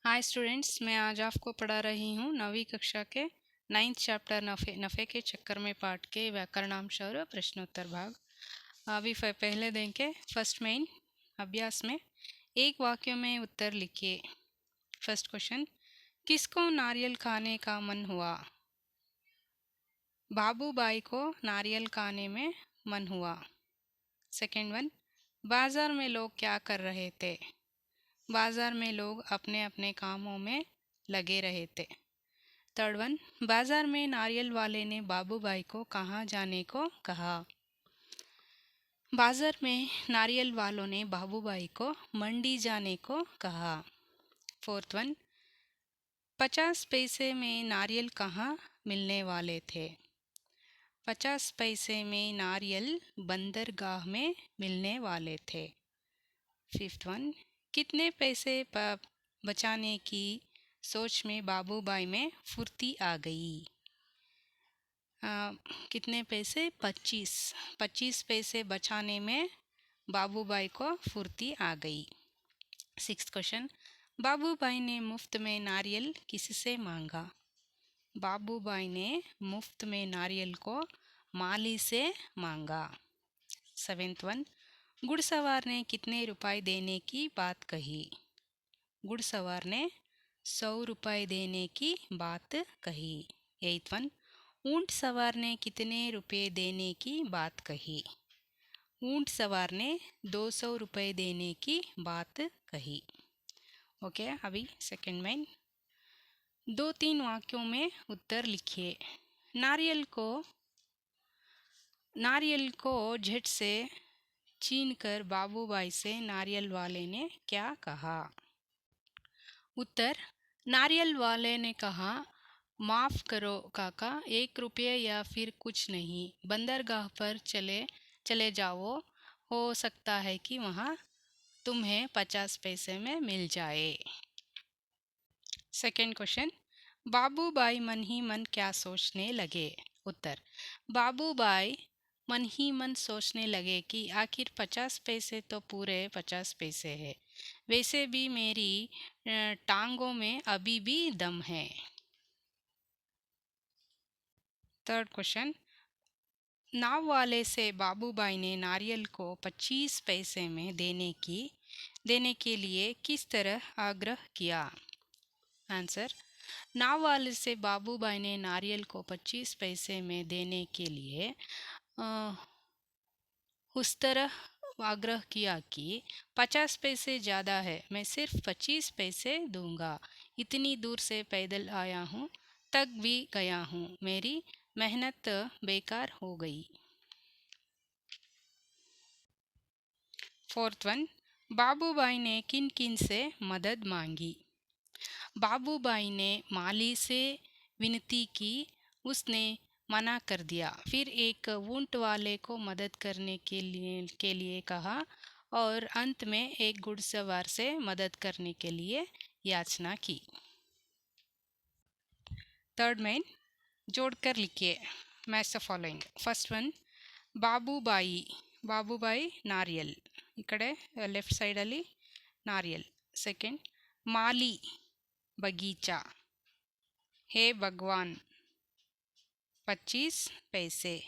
Hi students, मैं आज आपको पढ़ा रही हूँ 9वीं कक्षा के 9th चैप्टर नफ़े के चक्कर में पाठ के व्याकरणांश और प्रश्नोत्तर भाग। अभी पहले देखें फर्स्ट मेन अभ्यास में एक वाक्य में उत्तर लिखिए। फर्स्ट क्वेश्चन, किसको नारियल खाने का मन हुआ? बाबूबाई को नारियल खाने में मन हुआ। सेकेंड वन, बाजार में लोग क्या कर रहे थे? बाजार में लोग अपने अपने कामों में लगे रहे थे। थर्ड वन, बाजार में नारियल वाले ने बाबूबाई को कहाँ जाने को कहा? बाजार में नारियल वालों ने बाबूबाई को मंडी जाने को कहा। फोर्थ वन, 50 पैसे में नारियल कहाँ मिलने वाले थे? 50 पैसे में नारियल बंदरगाह में मिलने वाले थे। फिफ्थ वन, कितने पैसे बचाने की सोच में बाबूबाई में फुर्ती आ गई? कितने पैसे? 25 पैसे बचाने में बाबूबाई को फुर्ती आ गई। सिक्स्थ क्वेश्चन, बाबूबाई ने मुफ्त में नारियल किससे मांगा? बाबूबाई ने मुफ्त में नारियल को माली से मांगा। सेवेंथ वन, घुड़सवार ने कितने रुपए देने की बात कही? घुड़सवार ने 100 रुपए देने की बात कही। एट्थ वन, ऊंट सवार ने कितने रुपए देने की बात कही? ऊंट सवार ने 200 रुपए देने की बात कही। ओके, अभी सेकंड में 2-3 वाक्यों में उत्तर लिखिए। नारियल को झट से छीनकर बाबूबाई से नारियल वाले ने क्या कहा? उत्तर, नारियल वाले ने कहा, माफ़ करो काका, 1 रुपये या फिर कुछ नहीं, बंदरगाह पर चले जाओ, हो सकता है कि वहाँ तुम्हें 50 पैसे में मिल जाए। सेकेंड क्वेश्चन, बाबूबाई मन ही मन क्या सोचने लगे? उत्तर, बाबूबाई मन ही मन सोचने लगे कि आखिर 50 पैसे तो पूरे 50 पैसे है, वैसे भी मेरी टांगों में अभी भी दम है। थर्ड क्वेश्चन, नाव वाले से बाबूबाई ने नारियल को 25 पैसे में देने के लिए किस तरह आग्रह किया? आंसर, नाव वाले से बाबूबाई ने नारियल को 25 पैसे में देने के लिए उस तरह आग्रह किया कि 50 पैसे ज़्यादा है, मैं सिर्फ 25 पैसे दूंगा, इतनी दूर से पैदल आया हूँ, थक भी गया हूँ, मेरी मेहनत बेकार हो गई। फोर्थ वन, बाबूबाई ने किन किन से मदद मांगी? बाबूबाई ने माली से विनती की, उसने मना कर दिया। फिर एक ऊंट वाले को मदद करने के लिए कहा और अंत में एक घुड़सवार से मदद करने के लिए याचना की। थर्ड में जोड़कर लिखिए, match the following. First one, Babubhai नारियल, इकड़े लेफ्ट सैड अल्ली नारियल। सेकेंड, माली बगीचा, हे भगवान 25 पैसे,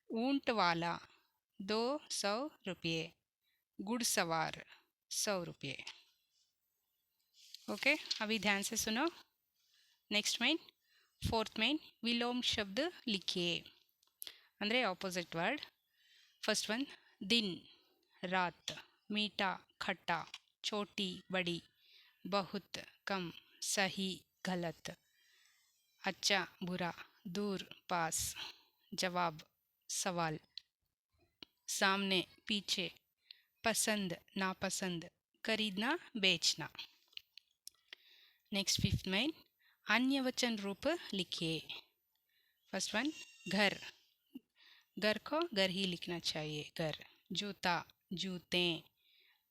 ऊंट वाला 200 रुपये, घुड़सवार 100 रुपये। ओके, अभी ध्यान से सुनो। नेक्स्ट में फोर्थ में विलोम शब्द लिखिए, अंदरे ऑपोजिट वर्ड। फर्स्ट वन, दिन रात, मीठा खट्टा, छोटी बड़ी, बहुत कम, सही गलत, अच्छा बुरा, दूर पास, जवाब सवाल, सामने पीछे, पसंद नापसंद, खरीदना बेचना। नेक्स्ट फिफ्थ में अन्य वचन रूप लिखिए। फर्स्ट वन, घर को घर ही लिखना चाहिए, घर। जूता जूते,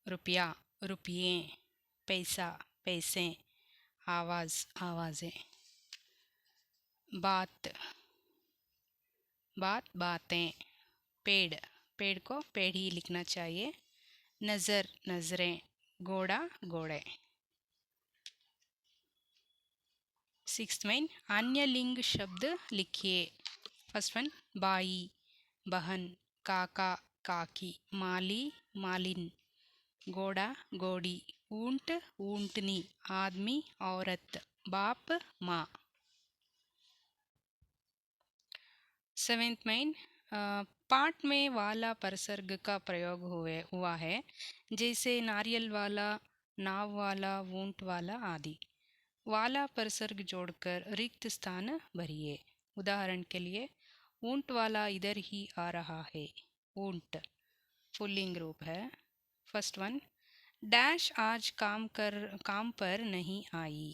रुपया रुपये, पैसा पैसे, आवाज़ आवाज़ें, बात बातें, पेड़ को पेड़ ही लिखना चाहिए, नज़र नज़रें, घोड़ा घोड़े। सिक्स्थ में अन्य लिंग शब्द लिखिए। फर्स्ट वन बाई, बहन, काका, काकी, माली, मालिन, घोड़ा, घोड़ी, ऊंट, ऊंटनी, आदमी, औरत, बाप, माँ। सेवेंथ में पाठ में वाला परसर्ग का प्रयोग हुआ है, जैसे नारियल वाला, नाव वाला, ऊंट वाला आदि। वाला परसर्ग जोड़कर रिक्त स्थान भरिए। उदाहरण के लिए ऊंट वाला इधर ही आ रहा है। ऊंट पुल्लिंग रूप है। फर्स्ट वन डैश आज काम पर नहीं आई।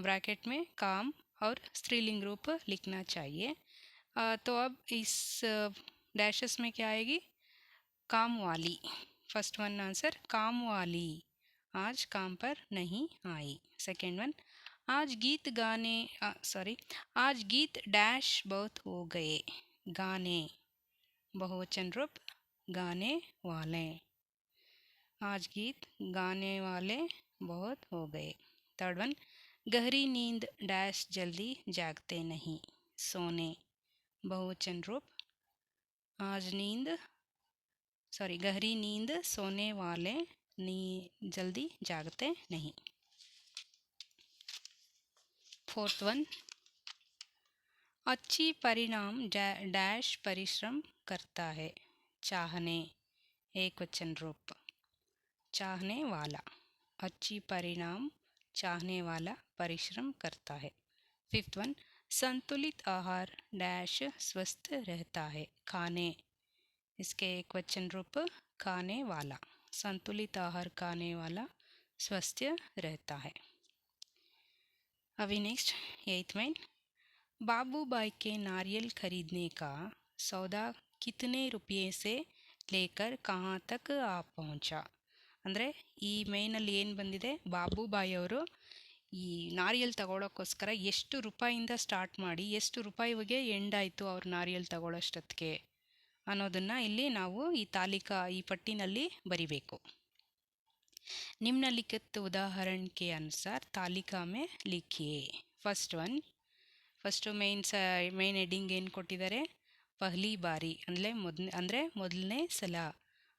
ब्रैकेट में काम और स्त्रीलिंग रूप लिखना चाहिए। तो अब इस डैशेस में क्या आएगी? काम वाली। फर्स्ट वन आंसर काम वाली आज काम पर नहीं आई। सेकेंड वन आज गीत डैश बहुत हो गए। गाने बहुवचन रूप गाने वाले। आज गीत गाने वाले बहुत हो गए। थर्ड वन गहरी नींद डैश जल्दी जागते नहीं। सोने बहुवचन रूप गहरी नींद सोने वाले जल्दी जागते नहीं। फोर्थ वन अच्छी परिणाम डैश परिश्रम करता है। चाहने एक वचन रूप चाहने वाला। अच्छी परिणाम चाहने वाला परिश्रम करता है। फिफ्थ वन संतुलित आहार डैश स्वस्थ रहता है। खाने इसके एक वचन रूप खाने वाला। संतुलित आहार खाने वाला स्वस्थ रहता है। अभी नेक्स्ट एथ में बाबूबाई के नारियल खरीदने का सौदा कितने रुपये से लेकर कहाँ तक आ पहुँचा। ಅಂದರೆ ಈ ಮೇನಲ್ಲಿ ಏನು ಬಂದಿದೆ, ಬಾಬುಬಾಯಿ ಅವರು ಈ ನಾರಿಯಲ್ ತಗೊಳ್ಳೋಕ್ಕೋಸ್ಕರ ಎಷ್ಟು ರೂಪಾಯಿಂದ ಸ್ಟಾರ್ಟ್ ಮಾಡಿ ಎಷ್ಟು ರೂಪಾಯಿಗೆ ಎಂಡ್ ಆಯಿತು ಅವ್ರು ನಾರಿಯಲ್ ತಗೊಳ್ಳೋಷ್ಟೊತ್ತಿಗೆ ಅನ್ನೋದನ್ನು ಇಲ್ಲಿ ನಾವು ಈ ಪಟ್ಟಿನಲ್ಲಿ ಬರಿಬೇಕು। निम्नलिखित उदाहरण के अनुसार तालिका में लिखिए। ಫಸ್ಟ್ ಮೇನ್ ಹೆಡ್ಡಿಂಗ್ ಏನು ಕೊಟ್ಟಿದ್ದಾರೆ, ಪಹಲಿ ಬಾರಿ ಅಂದರೆ ಮೊದಲನೇ ಸಲ।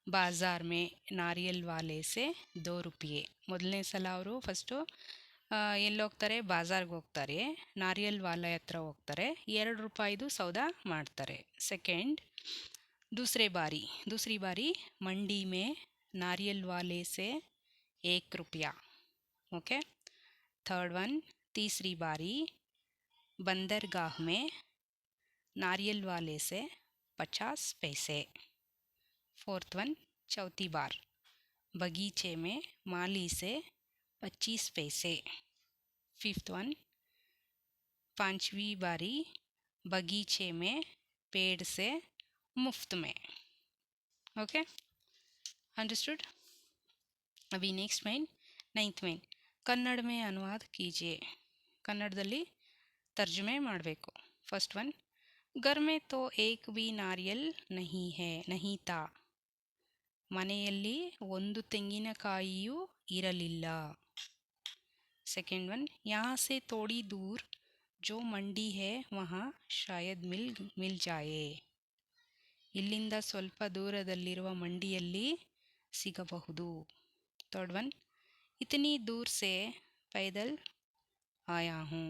ಬಾಜಾರ್ ಮೇ ನಾರಿಯಲ್ ವಾಲೆ ಸೆ 2 ರೂಪಾಯಿ। ಮೊದಲನೇ ಸಲ ಅವರು ಫಸ್ಟು ಎಲ್ಲೋಗ್ತಾರೆ, ಬಾಜಾರ್ಗೆ ಹೋಗ್ತಾರೆ, ನಾರಿಯಲ್ ವಾಲೆ ಹತ್ರ ಹೋಗ್ತಾರೆ, 2 ರೂಪಾಯಿದು ಸೌದಾ ಮಾಡ್ತಾರೆ। ಸೆಕೆಂಡ್ दूसरी बारी मंडी में नारियल वाले से 1 रुपया। ओके। थर्ड वन तीसरी बारी बंदरगाह में नारियल वाले से 50 पैसे। फोर्थ वन चौथी बार बगीचे में माली से 25 पैसे। फिफ्थ वन पांचवी बारी बगीचे में पेड़ से मुफ्त में। Okay, understood. अभी नेक्स्ट में नाइन्थ में कन्नड़ में अनुवाद कीजिए। कन्नड़दल्ली तर्जुमे ಮಾಡಬೇಕು। फर्स्ट वन घर में तो एक भी नारियल नहीं था। ಮನೆಯಲ್ಲಿ ಒಂದು ತೆಂಗಿನಕಾಯಿಯೂ ಇರಲಿಲ್ಲ। सेकेंड वन यहाँ से थोड़ी दूर जो मंडी है वहाँ शायद मिल जाए। ಇಲ್ಲಿಂದ ಸ್ವಲ್ಪ ದೂರದಲ್ಲಿರುವ ಮಂಡಿಯಲ್ಲಿ ಸಿಗಬಹುದು। थर्ड वन इतनी दूर से पैदल आया हूँ।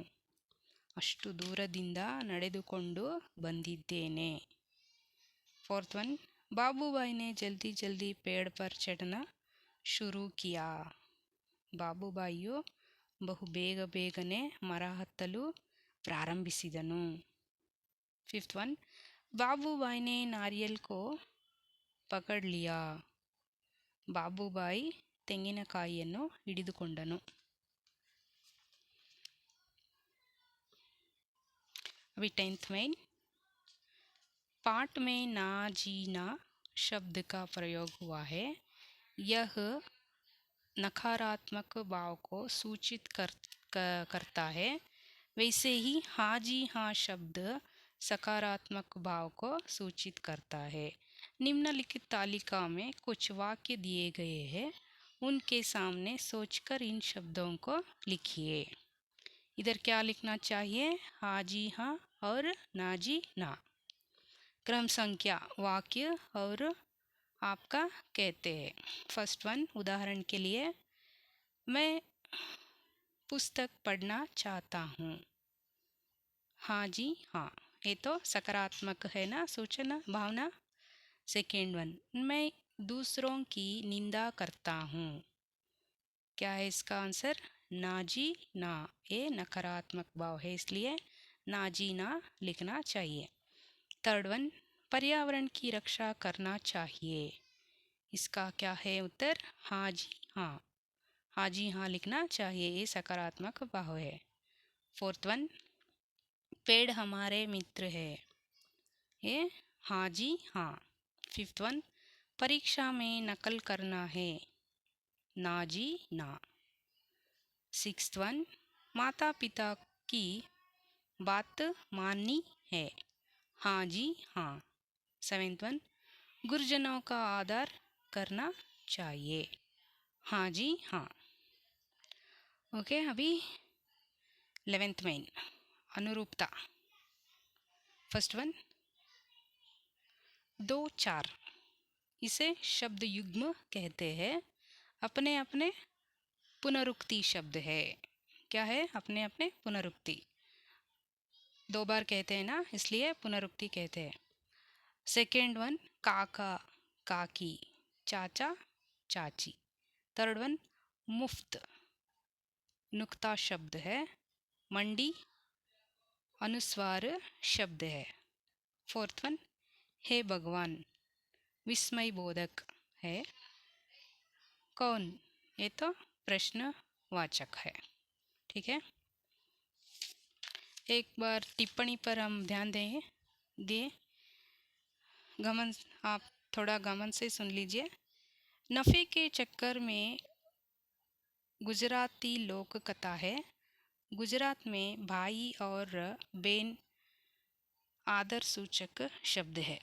ಅಷ್ಟು ದೂರದಿಂದ ನಡೆದುಕೊಂಡು ಬಂದಿದ್ದೇನೆ। फोर्थ वन बाबूबाई ने जल्दी जल्दी पेड़ पर चढ़ना शुरू किया। ಬಾಬುಬಾಯಿಯು ಬಹು ಬೇಗನೆ ಮರ ಹತ್ತಲು ಪ್ರಾರಂಭಿಸಿದನು। फिफ्थ वन बाबूबाई ने नारियल को पकड़ लिया। ಬಾಬುಬಾಯಿ ತೆಂಗಿನಕಾಯಿಯನ್ನು ಹಿಡಿದುಕೊಂಡನು। अभी 10th में पाठ में ना जीना शब्द का प्रयोग हुआ है। यह नकारात्मक भाव को सूचित करता है। वैसे ही हाँ जी हाँ शब्द सकारात्मक भाव को सूचित करता है। निम्नलिखित तालिका में कुछ वाक्य दिए गए हैं, उनके सामने सोचकर इन शब्दों को लिखिए। इधर क्या लिखना चाहिए? हाँ जी हाँ और ना जी ना। क्रम संख्या वाक्य और आपका कहते हैं। फर्स्ट वन, उदाहरण के लिए, मैं पुस्तक पढ़ना चाहता हूँ। हाँ जी हाँ, ये तो सकारात्मक है ना सूचना भावना। सेकेंड वन, मैं दूसरों की निंदा करता हूँ। क्या है इसका आंसर? ना जी ना, ये नकारात्मक भाव है, इसलिए ना जी ना लिखना चाहिए। थर्ड वन, पर्यावरण की रक्षा करना चाहिए। इसका क्या है उत्तर? हाँ जी हाँ, हाँ जी हाँ लिखना चाहिए, ये सकारात्मक भाव है। फोर्थ वन, पेड़ हमारे मित्र है, ये हाँ जी हाँ। फिफ्थ वन, परीक्षा में नकल करना है, ना जी ना। सिक्स्थ वन, माता पिता की बात माननी है, हाँ जी हाँ। सेवेंथ वन, गुरुजनों का आदर करना चाहिए, हाँ जी हाँ। ओके, अभी 11th मेन, अनुरूपता। फर्स्ट वन, दो चार, इसे शब्द युग्म कहते हैं। अपने अपने पुनरुक्ति शब्द है। क्या है? अपने अपने पुनरुक्ति, दो बार कहते हैं ना, इसलिए पुनरुक्ति कहते हैं। सेकेंड वन, काका काकी, चाचा चाची। थर्ड वन, मुफ्त नुक्ता शब्द है। मंडी अनुस्वार शब्द है। फोर्थ वन, हे भगवान विस्मय बोधक है। कौन? ये तो प्रश्नवाचक है। ठीक है, एक बार टिप्पणी पर हम ध्यान देंगे दिए गमन, आप थोड़ा गमन से सुन लीजिए। नफ़े के चक्कर में गुजराती लोक कथा है। गुजरात में भाई और बहन आदर सूचक शब्द है।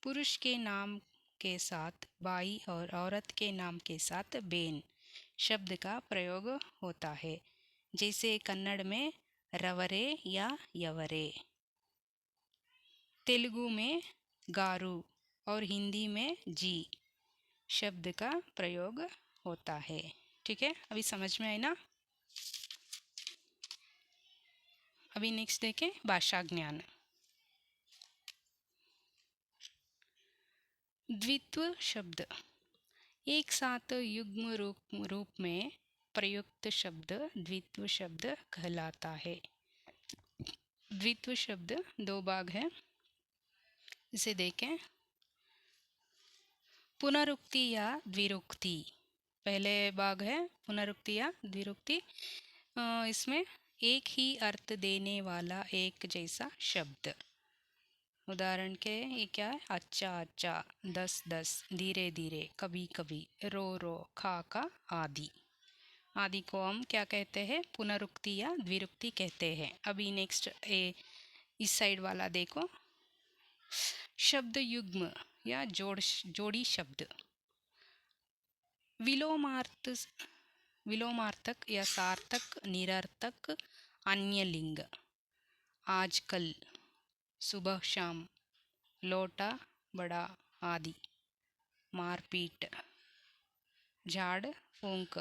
पुरुष के नाम के साथ भाई और औरत के नाम के साथ बहन शब्द का प्रयोग होता है, जैसे कन्नड़ में रवरे या यवरे, तेलुगु में गारू और हिंदी में जी शब्द का प्रयोग होता है। ठीक है, अभी समझ में आई ना? अभी नेक्स्ट देखें भाषा ज्ञान। द्वित्व शब्द एक साथ युग्म रूप में प्रयुक्त शब्द द्वित्व शब्द कहलाता है। द्वित्व शब्द दो भाग है, इसे देखें। पुनरुक्ति या द्विरुक्ति, पहले भाग है पुनरुक्ति या द्विरुक्ति। इसमें एक ही अर्थ देने वाला एक जैसा शब्द। उदाहरण के ये क्या है? अच्छा अच्छा, दस दस, धीरे धीरे, कभी कभी, रो रो, खा खा आदि। आदि को हम क्या कहते हैं? पुनरुक्ति या द्विरुक्ति कहते हैं। अभी नेक्स्ट इस साइड वाला देखो, शब्द युग्म या जोड़ी शब्द। विलोमार्थ विलोमार्थक या सार्थक, निरर्थक, अन्य लिंग। आजकल, सुबह शाम, लोटा बड़ा आदि। मारपीट, झाड़ फूंक,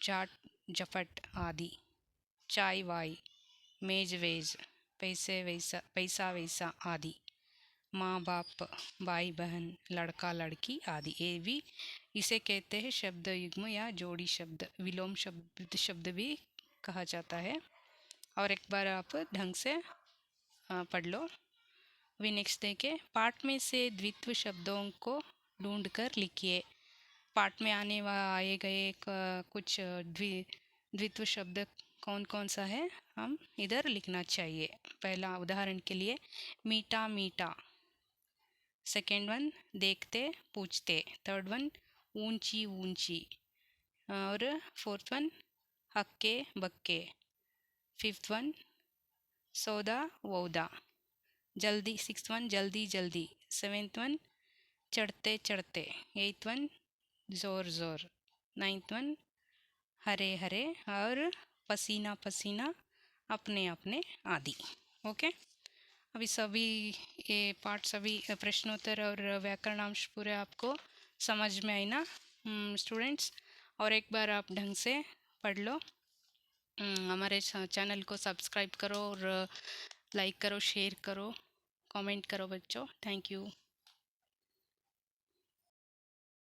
जाट झपट आदि। चाय वाय, मेज वेज, पैसा वैसा आदि। माँ बाप, भाई बहन, लड़का लड़की आदि। ये भी इसे कहते हैं शब्द युग्म या जोड़ी शब्द, विलोम शब्द भी कहा जाता है। और एक बार आप ढंग से पढ़ लो। अभी नेक्स्ट देखें, पाठ में से द्वित्व शब्दों को ढूंढकर लिखिए। पाठ में आए गए कुछ द्वित्व शब्द कौन कौन सा है, हम इधर लिखना चाहिए। पहला उदाहरण के लिए, मीठा मीठा। सेकेंड वन, देखते पूछते। थर्ड वन, ऊंची ऊंची। और फोर्थ वन, हक्के बक्के। फिफ्थ वन, सौदा वौदा। जल्दी, सिक्स्थ वन, जल्दी जल्दी। सेवेंथ वन, चढ़ते चढ़ते। एट्थ वन, जोर जोर। Ninth one, Hare Hare. और पसीना पसीना, अपने अपने आदि। ओके, अभी सभी ये पार्ट, सभी प्रश्नोत्तर और व्याकरणांश पूरे आपको समझ में आई ना स्टूडेंट्स? और एक बार आप ढंग से पढ़ लो। हमारे चैनल को सब्सक्राइब करो और लाइक करो, शेयर करो, कमेंट करो बच्चों। Thank you.